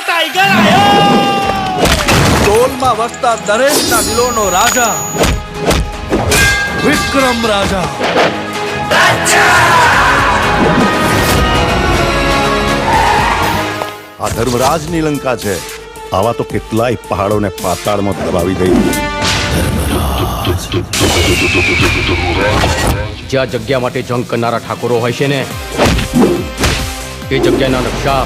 Tiger આયો! ટોલમાં વસતા દરેકના દિલોનો રાજા વિક્રમ રાજા. આ ધર્મરાજની લંકા છે. આવા તો કેટલાય પહાડોને પાતાળમાં દબાવી દઈ. જ્યાં જગ્યા માટે જંગ કરનારા ઠાકોરો હોય છે ને, એ જગ્યાના નકશા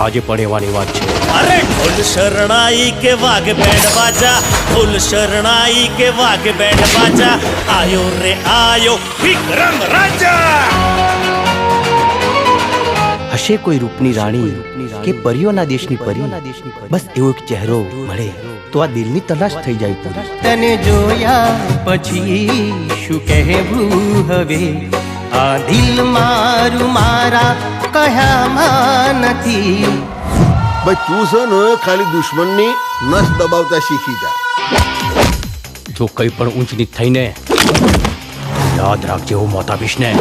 આજે પણ એવાની વાત છે. અરે ઢોલ શરણાઈ કે વાઘ બેન્ડ બાજા, ઢોલ શરણાઈ કે વાઘ બેન્ડ બાજા, આયો રે આયો વિક્રમ રાજા. હશે કોઈ રૂપની રાણી કે પરીઓના દેશની પરી, બસ એવો એક ચહેરો મળે તો આ દિલની તલાશ થઈ જાય પૂરી. તને જોયા પછી શું કહેવું હવે, આ દિલ મારું મારા કયામાં નથી. ભાઈ તું છે ને ખાલી દુશ્મનની નસ દબાવતા શીખી જા. જો કંઈ પણ ઊંચ નીચ થઈને યાદ રાખજે, હું મોત આપીશ ને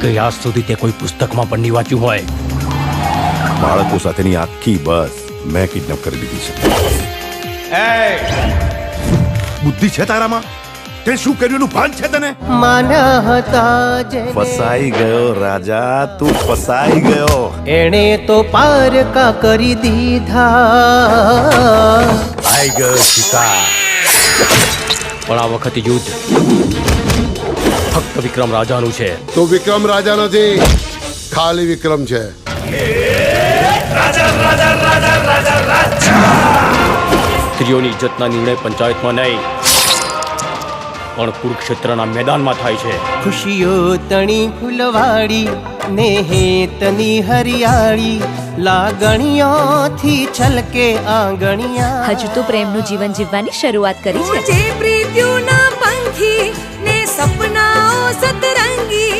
કે આજ સુધી તે કોઈ પુસ્તકમાં પણ નહીં વાંચ્યું હોય. બાળકો સાથેની આખી બસ મેં કિડનેપ કરી દીધી છે. બુદ્ધિ છે તારામાં? તે શું કર્યું એનું ભાન છે તને? માના હતા જેને ફસાઈ ગયો રાજા, તું ફસાઈ ગયો. એણે તો પારકા કરી દીધા. આઈ ગયો શિકાર, પણ આ વખતે યુદ્ધ ફક્ત વિક્રમ રાજાનું છે. તો વિક્રમ રાજા નથી, ખાલી વિક્રમ છે. સ્ત્રીઓની ઇજ્જતના નિર્ણય પંચાયતમાં નહીં પણ કુરુક્ષેત્રના મેદાનમાં થાય છે. ખુશીઓ તણી ફૂલવાડી ને હેતની હરિયાળી, લાગણીઓથી છલકે આંગણિયા. હજુ તો પ્રેમનું જીવન જીવવાની શરૂઆત કરી છે. જે પ્રીત્યુના પંખી ને સપનાઓ સતરંગી,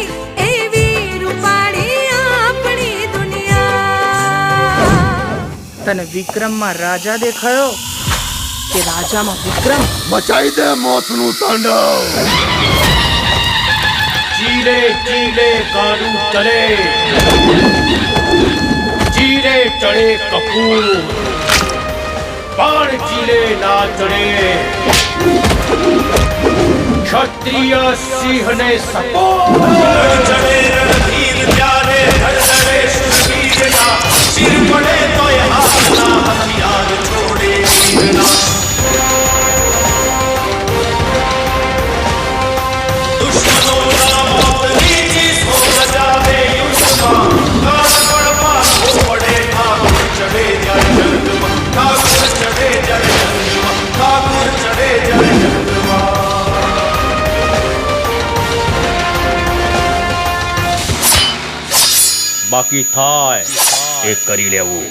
એવી રૂપાળી આપણી દુનિયા. તને વિક્રમમાં રાજા દેખાયો કે રાજામાં વિક્રમ? બચાઈ દે મોતનું તાંડવ. ચીલે ચીલે કાળું ચલે, ચીલે ચડે કપૂર, બાણ ચીલે ના ચડે. ક્ષત્રિય સિંહને સપોર્ટ ચડે રણધીર ત્યારે, ધડધડે શૂરવીરના, સિર પડે તોય હાથના હથિયાર છોડે વીરના. બાકી થાય એ કરી લેવું.